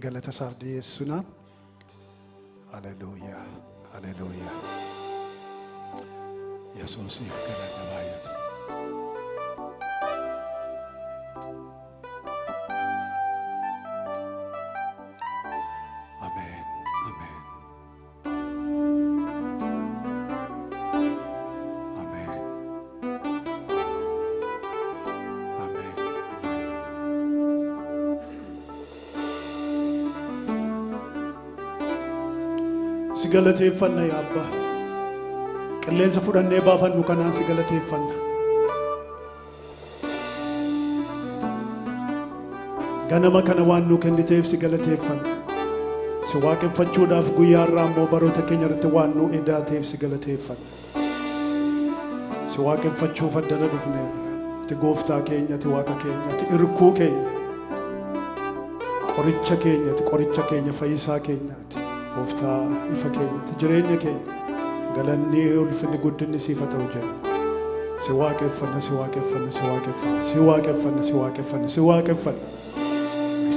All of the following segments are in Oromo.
galata isaaf dhiyeessuna. Haleluuyaa, haleluuyaa. Yesuusiif galata baay'atu. Ameen, ameen. Ameen. Ameen. Si galateeffanna yaa Abbaa. Qilleensa fudhannee baafannu kanaan si galateeffanna. Ganama kana waan nu kenniteef si galateeffanna. Si waaqeffachuudhaaf guyyaa irraa immoo baroota keenya irratti waan nu edaateef si galateeffanna. Si waaqeffachuuf addana dhufneerra. Ati gooftaa keenya, ati waaqa keenya, ati irkuu keenya, qoricha keenya, ati qoricha keenya, fayyisaa keenya, ati gooftaa ifa keenya, ati jireenya keenya. Galanni ulfinni guddinni siif haa ta'u jedha. Si waaqeffanna, si waaqeffanna, si waaqeffanna, si waaqeffanna, si waaqeffanna, si waaqeffanna.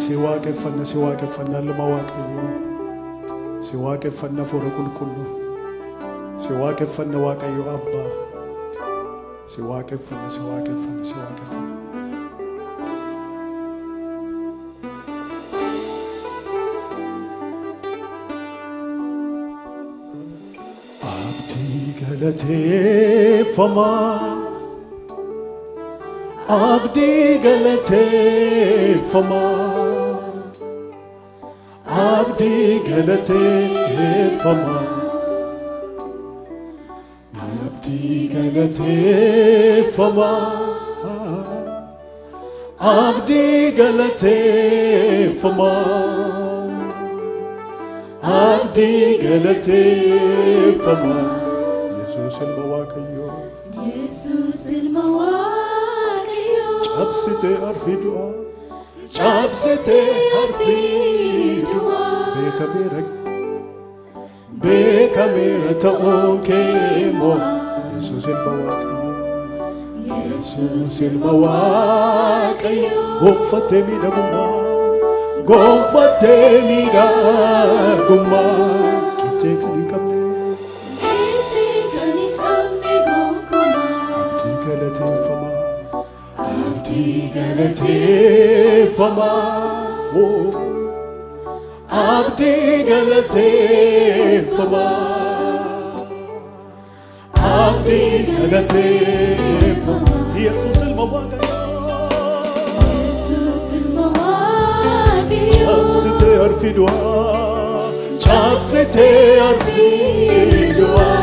Si waaqeffanna, si waaqeffanna ilma Waaqayyoo. Si waaqeffanna Hafuura Qulqulluu. Si waaqeffanna Waaqayyoo Abbaa. Si waaqeffanna, si waaqeffanna, si waaqeffanna. Galateeffama, abdii galateeffama, abdii galateeffama, abdii galateeffama, abdii galateeffama, abdii galateeffama. Yesus ilma Waaqayyoo. Yesus ilma Waaqayyoo. Cabsite arfii du'aa. Cabsite arfii du'aa. Beekameera ta'uun kee moo. Yesus ilma Waaqayyoo. Yesus ilma Waaqayyoo. Gonfattee miidhagummaa. Gonfattee miidhagummaa. Qixxee kan hin qabne. Abdii galateeffama, abdii galateeffama, abdii galateeffama. Yesus ilma Waaqayyoo. Yesus ilma Waaqayyoo. Cabsite arfii du'aa. Cabsite arfii du'aa.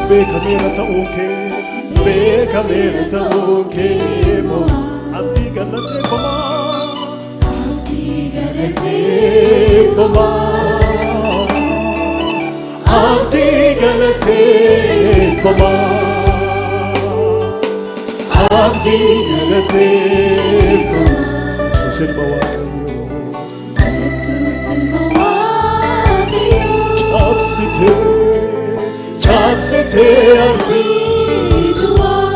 Beekameera ta'uun kee. Beekameera ta'uun kee moo. Abdii galateeffama. Abdii galateeffama. Abdii galateeffama. Abdii galateeffama. Yesus ilma Waaqayyoo. Yesus ilma Waaqayyoo. Cabsite arfii du'aa.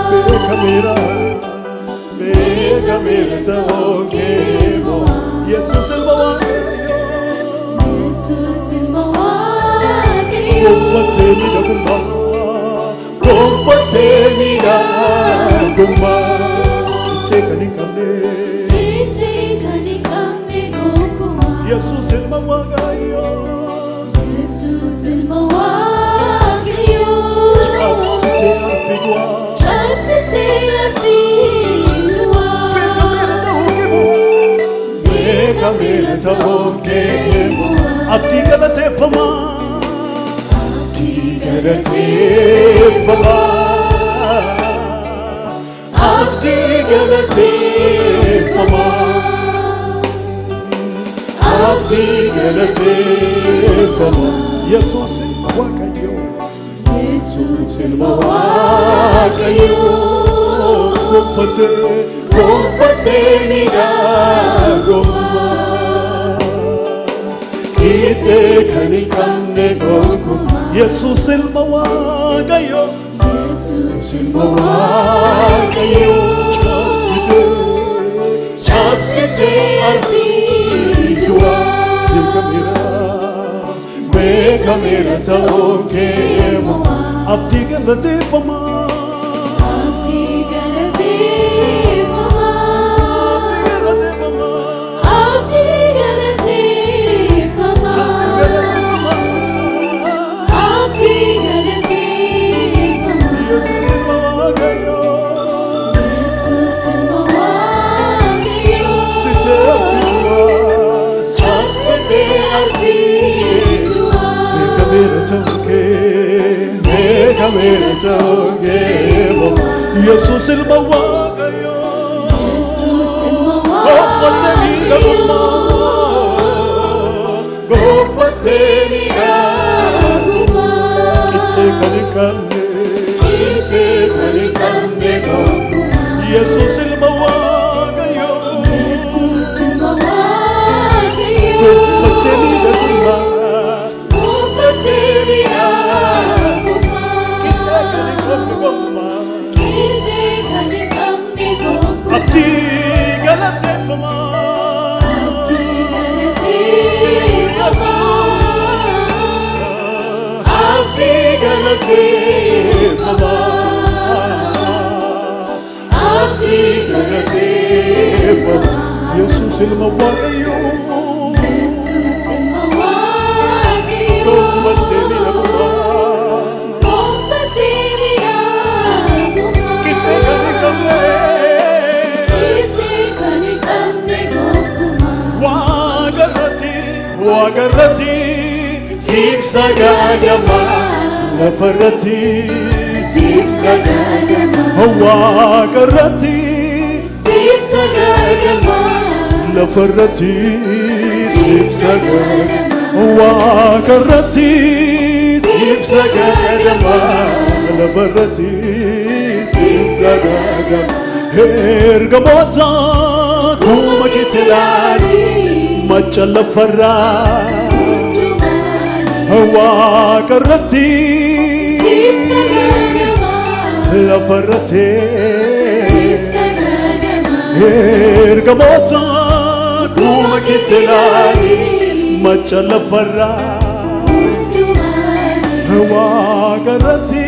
Beekameera ta'uun kee moo. Yesus ilma Waaqayyoo. Yesus ilma Waaqayyoo. Gonfattee miidhagummaa. Gonfattee miidhagummaa. Qixxee kan hin qabne. Qixxee kan hin qabne gonkumaa. Yesus ilma Waaqayyoo. Yesus ilma Waaqayyoo. Cabsite arfii du'aa. Cabsite arfii du'aa. Beekameera ta'uun kee moo. Abdii galateeffama. Abdii Galateeffama. Abdii galateeffama. Abdii galateeffama. Yesus ilma Waaqayyoo. Yesus ilma Waaqayyoo. Gonfattee miidhagummaa. Qixxee kan hin qabne gonkumaa. Yesus ilma Waaqayyoo. Yesus ilma Waaqayyoo. Cabsite arfii du'aa. beekameera ta'uu kee abdii galateeffamaa. Abdii galateeffamaa. Abdii galateeffamaa. Abdii galateeffamaa. Yesuus ilma Waaqayyoo. Cabsitee arfii du'aa. Beekameera ta'uu kee, beekameera ta'uu kee Yesuus ilma Waaqayyoo. Yesuus ilma Gonfatanii Waaqayyoo. Gonfatanii dhaagumaa. Qixxee kan hin qabne, Qixxee kan hin qabne gonkumaa. Yesuus ilma Waaqayyoo. Yesuus ilma Waaqayyoo. Gonfatanii dhaagumaa. Gonfatanii dhaagumaa. Qixxee kan hin qabne gonkumaa. Qixxee kan hin qabne gonkumaa. Abdii galateeffamaa. Abdii galateeffamaa. Abdii galateeffamaa. Abdii galateeffamaa. Yesuus ilma Waaqayyoo. Yesuus ilma Waaqayyoo. Gonfatanii dhaagumaa. Gonfatanii dhaagumaa. Qixxee kan hin qabne. Qixxee kan hin qabne gonkumaa. Waaqarratti siif sagadamaa. Lafarratti Siif sagadamaa. Waaqarratti Siif sagadamaa. lafarratti siif sagadamaa. Waaqarratti siif sagadamaa. Lafarratti siif sagadamaa. Ergamoota kuma keetti ilaali macha lafarraa. Waaqarratti Siif sagadamaa. lafarratti Siif sagadamaa. ergamoota kuma keetti ilaali macha lafarraa. Waaqarratti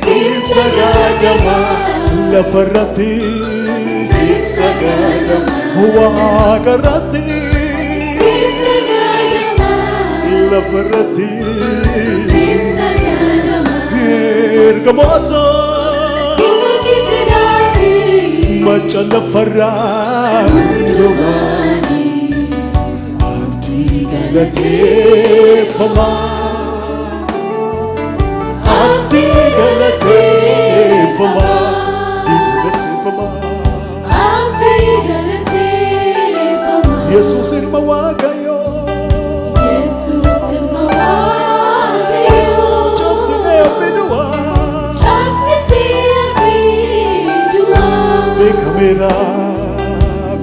siif sagadamaa. Lafarratti siif sagadamaa. Waaqarratti Siif sagadamaa. lafarratti Siif sagadamaa. ergamoota Kuma keetti ilaali. macha lafarraa. Abdii galateeffamaa. Abdii galateeffamaa. Abdii galateeffamaa. Yesuus ilma Waaqayyoo. Yesuus ilma Waaqayyoo. Cabsitee arfii du'aa. Cabsitee arfii du'aa. Beekameera,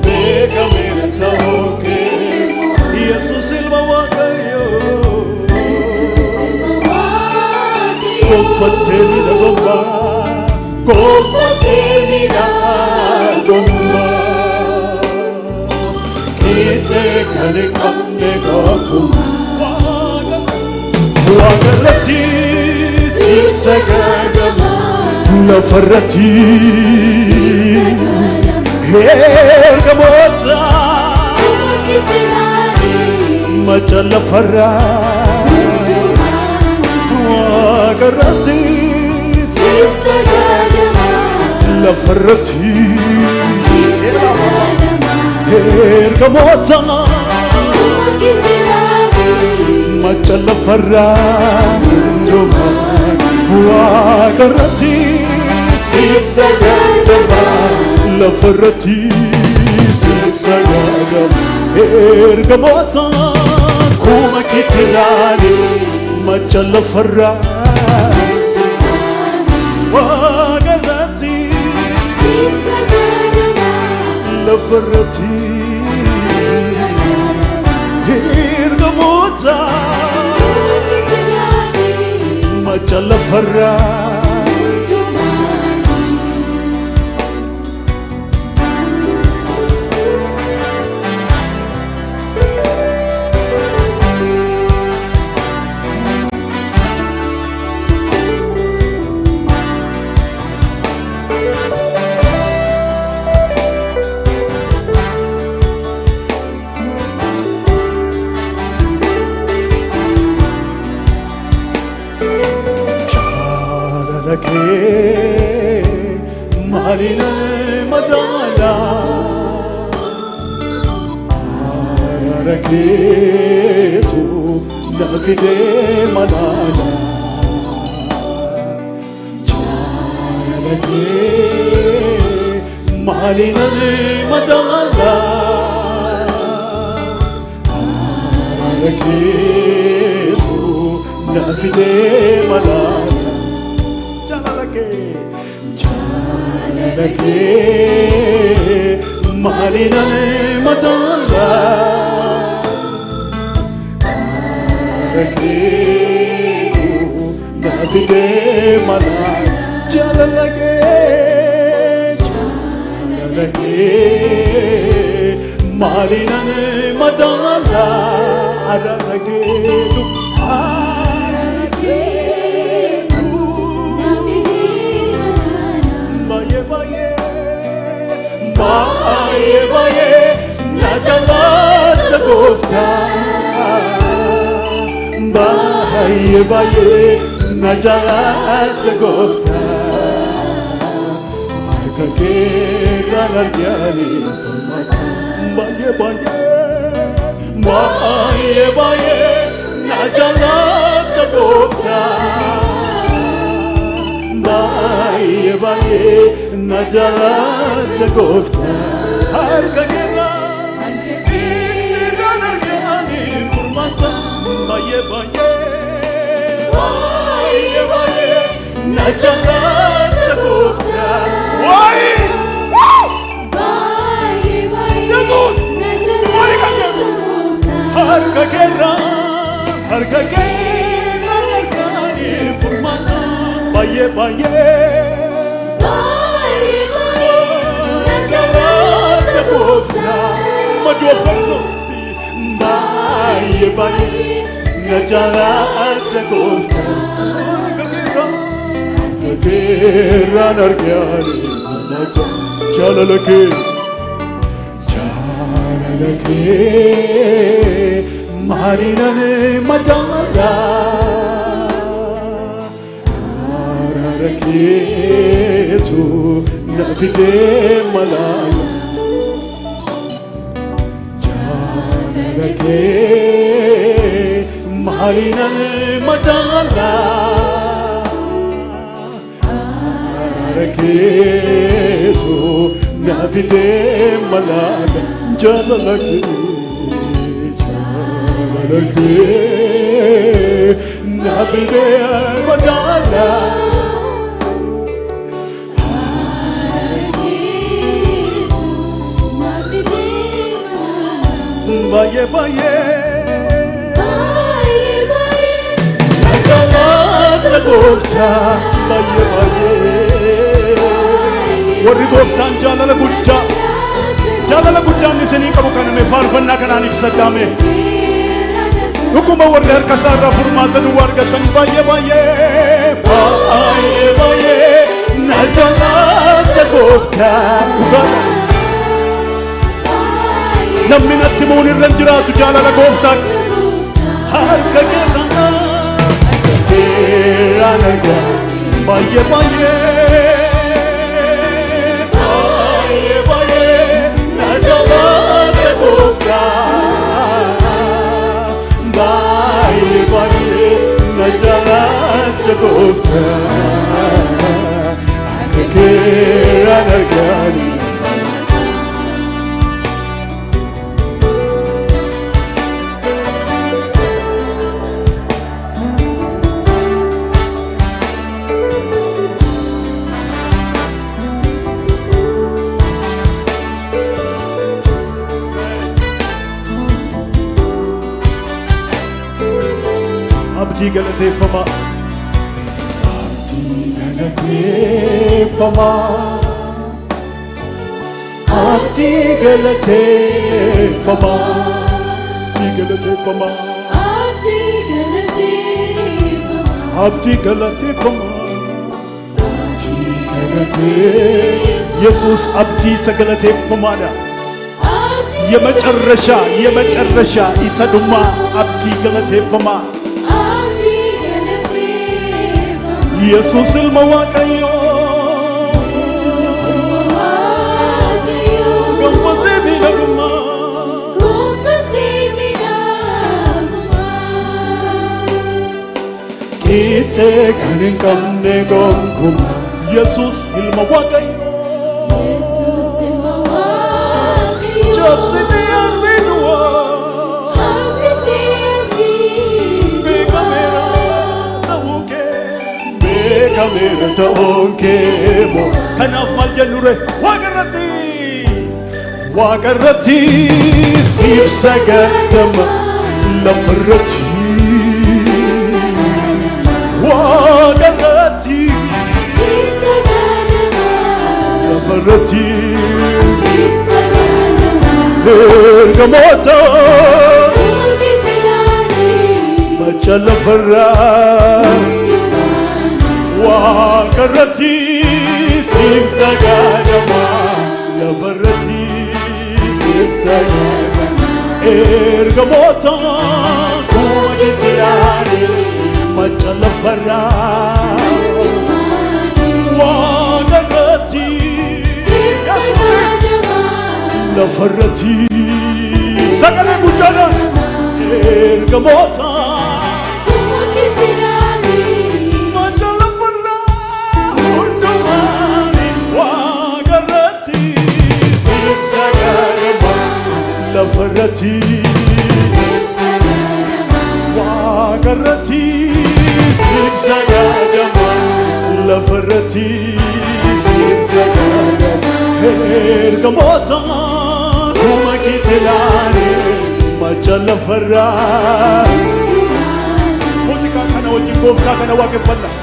beekameera ta'uu kee. Yesuus ilma Waaqayyoo. Yesuus ilma Waaqayyoo. Gonfatanii dhaagumaa. Gonfatanii dhaagumaa. Qixxee kan hin qabne gonkumaa. Waaqarratti siif sagadamaa. Lafarratti ergamoota Kuma keetti ilaali. macha lafarraa. Waaqarratti Siif sagadamaa. lafarratti Siif sagadamaa. ergamoota Kuma keetti ilaali. macha lafarraa. Waaqarratti siif sagadamaa. Lafarratti siif sagadamaa. Ergamoota kuma keetti ilaali macha lafarraa. Waaqarratti Siif sagadamaa. lafarratti ergamoota Kuma keetti ilaali. macha lafarraa. Jalalake Marina Madala Ararake Tu Nafide Malala Jalalake Marina Madala Ararake Tu Nafide Malala Jalalake Marina Madala Ararake Nafide Malala Jalalake Marina Madala Ararake Baye baye najalat gofta Baye baye najalat gofta Arkake ganar gyani Baye baye Baye baye najalat gofta Baye baye najalat gofta har kagera ganar gyani furmata baye baye najalat gofta baye Jesus har kagera ganar gyani furmata baye baye Madua farloti Baye baye najalat gofta Kagera nargyani furmata Jalalake Marina Madala Ararake Tu Nafide Malala Jalalake Marina Madala Ararake Tu Nafide Malala Jalalake Nafide Malala Baye baye najalat gofta Baye baye warri goftan jalala gudda nisani qabu kaname farfanna kananif sadame Hukuma warri harka sarra furmatan wargatan baye baye najalat gofta Namni natti muun irran jiraatu jaalala gooftaan harka keerraan argaa baay'ee najalat gooftaan baay'ee najalat gooftaan harka keerraan argaa Abdi galateeffama Abdi galateeffama ኢየሱስ አብዲ ሰገለቴፈማዳ የመጨረሻ ኢሰዱማ አብዲ ገለቴፈማ Yesus ilma Waaqayyo Yesus ilma Waaqayyo Gonfatee miidhagummaa gonfatee miidhagummaa Kiitee kan hin qabne gonkumaa Yesus ilma Waaqayyo Yesus ilma Waaqayyo Cabsitee arvinuwaa cabsitee arvinuwaa beekameera ta'uu kee beekameera ta'uu kee moo kanaaf maal jennure Waaqa irratti siif sagadama lafarratti Waaqa irratti siif sagadama lafarratti siif sagadama ergamoota macha lafarraa Waaqa irratti siif sagadama lafarratti siif sagadama ergamoota kuma gitiraani macha lafarraa Waaqa irratti siif sagadama lafarratti sagalee guddaadhaan ergamoota kuma gitiraani macha lafarraa hundumaani Waaqa irratti siif sagadama lafarratti siif sagadama Waaqa irratti siif sagadama lafarratti siif sagadama ergamoota kuma gitiraani macha lafarraa muuziqaa kana wajjin gooftaa kana waaqeffannaa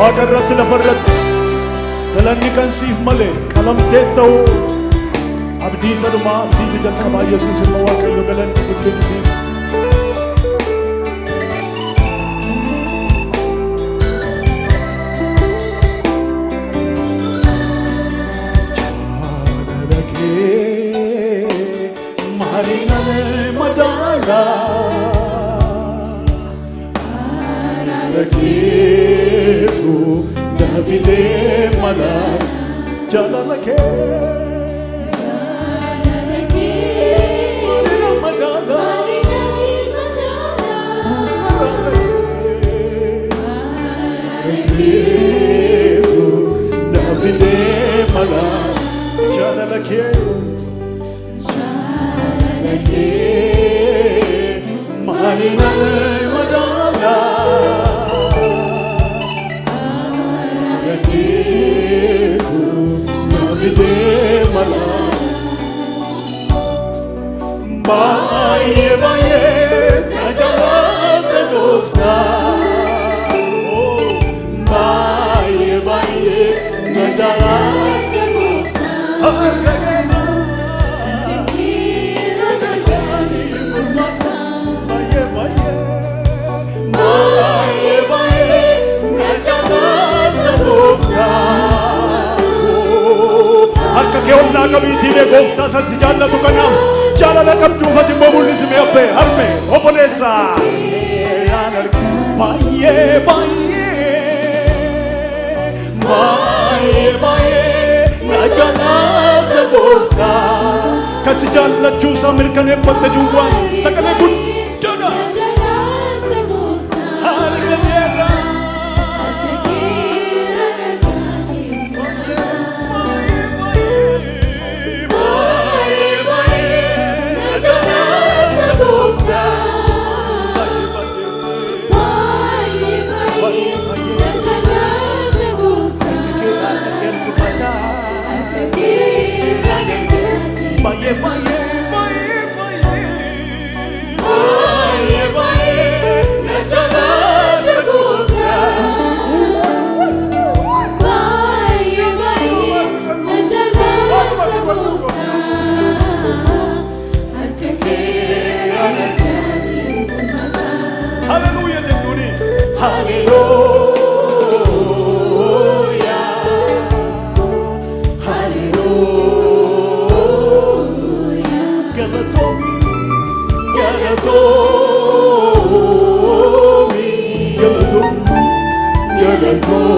Waaqa irratti lafarratti galanni kan siif malee qalamtee ta'uu abdii isa dhumaa abdii isa jalqabaa Yesuus ilma Waaqayyo galanni guddinni siif Keonna kabiti le gofta sasi jalla tu kanam jalla la kabdu fati mobul nisme ape harme obolesa baye baye baye baye na jalla te gofta kasi jalla chusa mirkane patte juwan sakale guddada Galatomi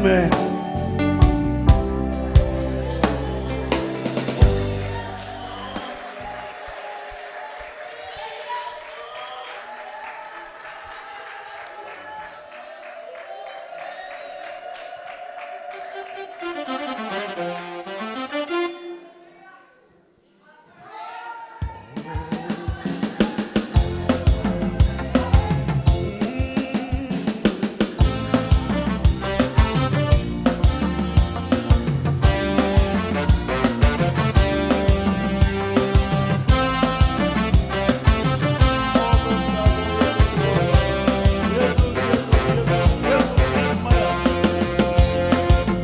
Amen.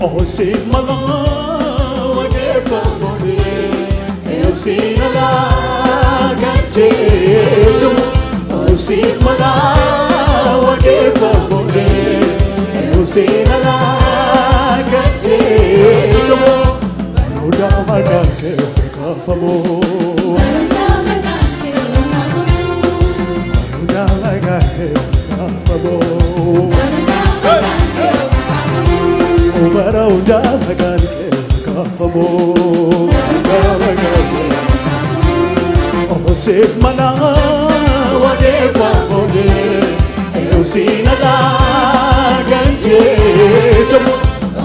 Osi malama wage pamone, osi nala ganche chumu. Osi malama wage pamone, osi nala ganche chumu. Baroda magake kafamo, baroda magake kafamo. Baroda magake kafamo, osi malama wage pamone, osi nala ganche chumu.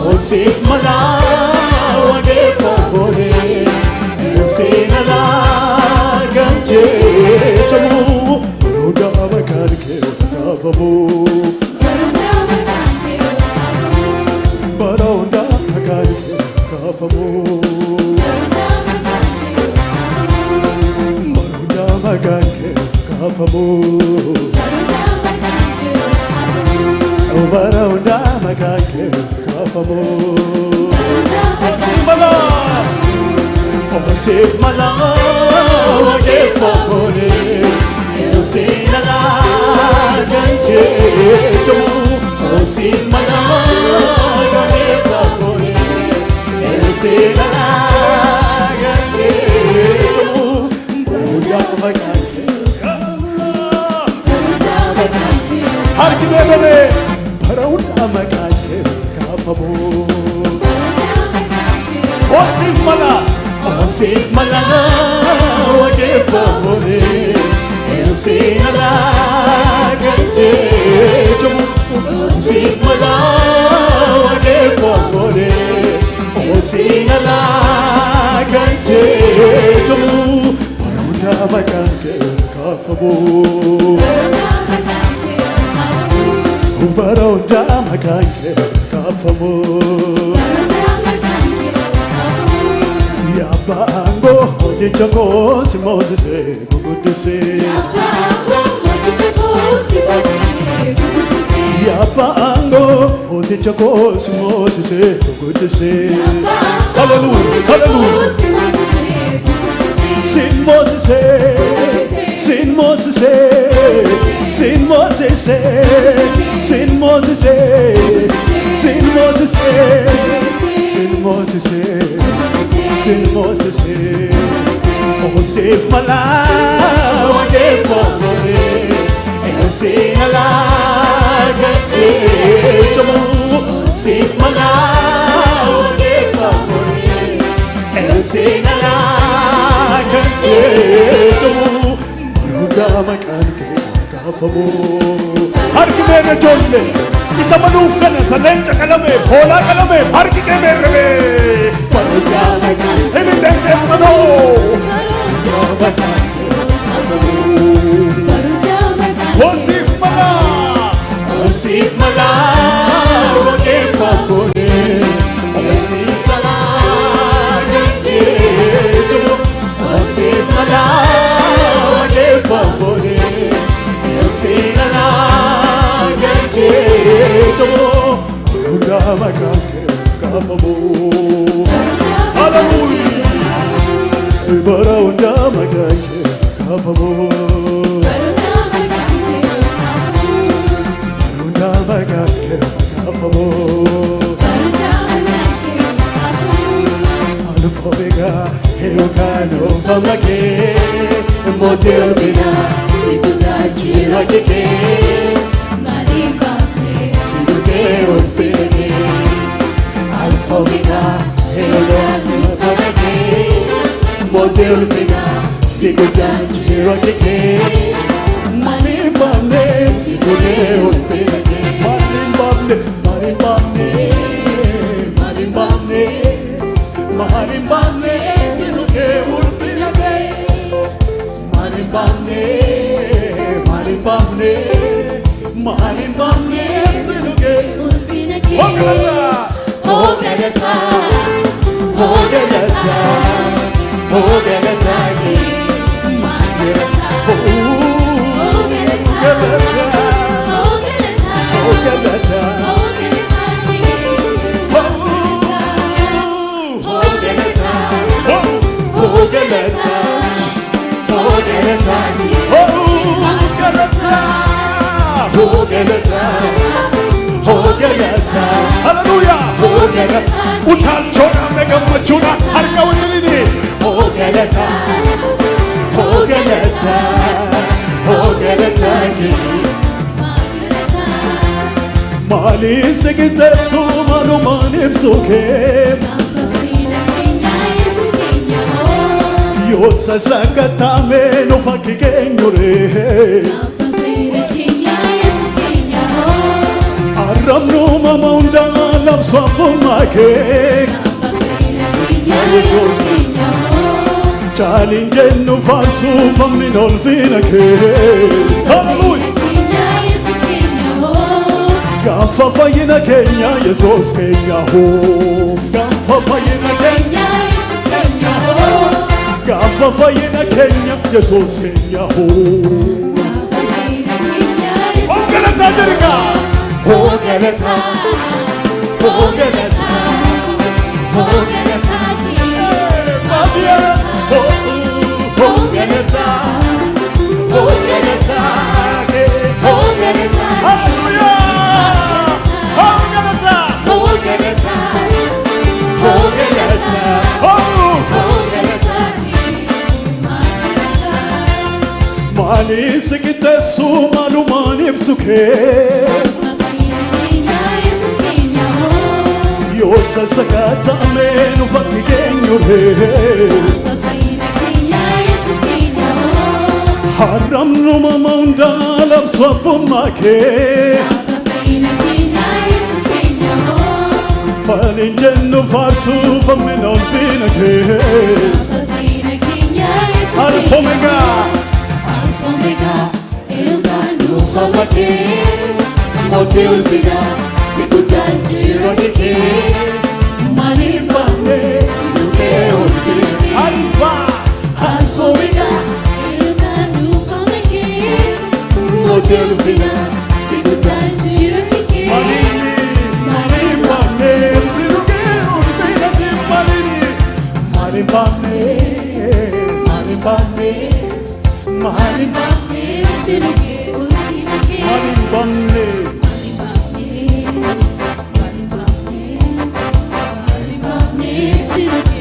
Osi malama wage pamone, osi nala ganche chumu. Baroda magake kafamo, baroda magake kafamo, baroda magake kafamo, baroda magake kafamo. Osi malama wage pamone, osi nala ganche chumu. Osi malama wage pamone, osi nala ganche chumu. Baroda magake har kime bane baroda magake kafamo. Osi malama wage pamone, osi nala ganche chumu. Osi malama wage pamone, osi nala ganche chumu. Baroda magake kafamo, baroda magake kafamo. Yabango odichako simozese guguduse, yabango odichako simozese guguduse. Hallelujah, hallelujah. Sin Moses, Sin Moses, Sin Moses, Sin Moses, Sin Moses, Sin Moses, Sin Moses. Osi malama wage pamone, osi nala ganche chumu. Osi malama wage pamone, osi nala ganche chumu. Baroda magake kafamo. Har kime ne jolle isa manuf kana salencha kalame bhola kalame har kime rebe. Baroda magake hele denge mano. Osi malama wage pamone, osi nala ganche chumu. Osi malama wage pamone, osi nala ganche chumu. Baroda magake kafamo. Hallelujah. Baroda magake kafamo, baroda magake kafamo. Alpha Omega, Eogano Pamake, Motel Bina, Situda Chirake, Mariba, Situde Orpene. Mote ulfina sikudan jiroonni kee Maalin baafne sikute ulfina kee Maalin baafne maalin baafne maalin baafne maalin baafne sikute ulfina kee Maalin baafne maalin baafne maalin baafne sikute ulfina kee Hogalata Hogalata Hogalata Hogalata Hogalata Hallelujah. Utaalchoodha meegammachuudha harka wajjinini. Hogalata Hogalata Hogalata Maaliin si qixxeessu maalumaan ibsu kee Yoo sassakkattaame nu fakki keenyuree Arrabnu mama hundaa labsu abbummaa kee Chaaliin jennu faarsuu famni ulfina kee Hallelujah. Gaafa fayyina keenya Yesuus keenya hoo Gaafa fayyina keenya Yesuus keenya hoo Gaafa fayyina keenya Yesuus keenya hoo Hogalata jedhiga Hogalata Hogalata Hogalata Hogalata Hogalata Hogalata Hallelujah. Hogalata Hogalata Maaliin si qixxeessu maalumaan ibsu kee Yoo sassakkattaame nu fakki keenyuree Arrabnu mama hundaa labsu abbummaa kee Faaliin jennu faarsuu famni ulfina kee Alfa Omegaa Mote ulfina sikudan jiroonni kee Maalin baafne sikute ulfina kee Alfa Alfa Omegaa Mote ulfina sikudan jiroonni kee Maaliin baafne sikute ulfina kee Maaliin baafne Maalin baafne Maalin baafne sikute ulfina kee Maaliin baafne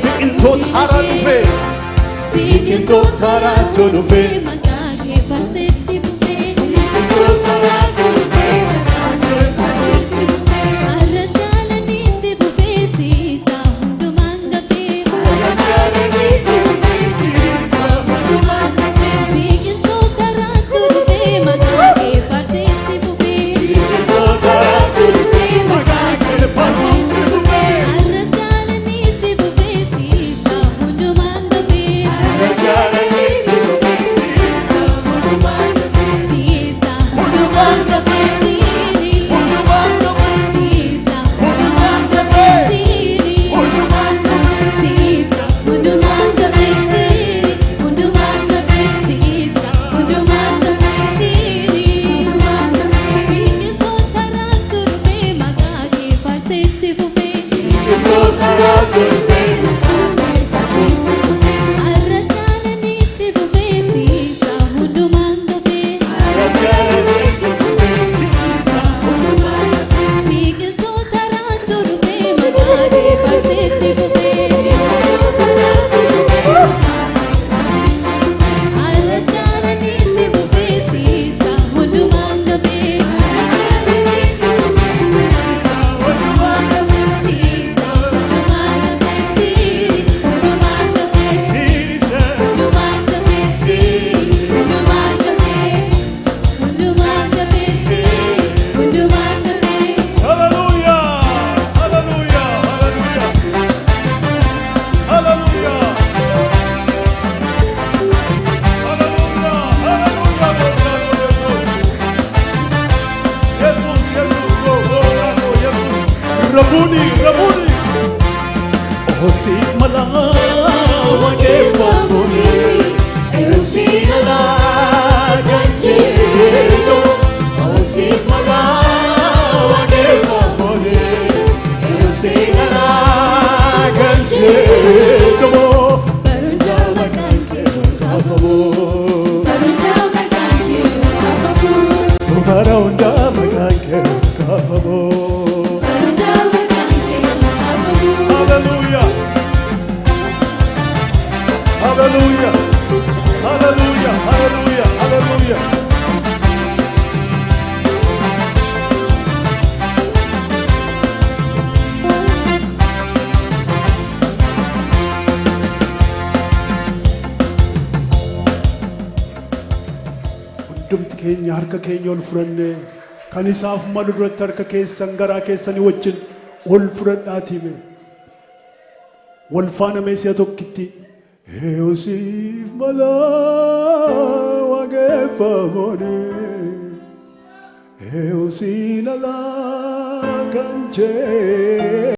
Biqiltoota haaraa dhufe Biqiltoota haraatu dhufe Biqiltoota haraatu dhufe Biqiltoota haraatu dhufe Arras jaalanitti bubbeessiisa hundumaan dhabee Rabuni, Rabuni. Osif malanga Wagefamuni, Eusinala, Ganchejo, Osimala, Wagefamuni, Eusinala, Ganchejo, Barunjama Ganche, Kapabu, Barunjama Ganche, Kapabu. Barunjama Ganche, Kapabu. Barunjama Ganche, Kapabu. Hallelujah. Hallelujah. Hallelujah. Hallelujah. Hallelujah. Hundumti keenya harka keenya ol fudhanne kan isaaf malu duratti harka keessan garaa keessanii wajjin ol fudhadhaatime wal faana meeshaa tokkitti Eosiif mala waaqeffamoni Eosiin ala kan jee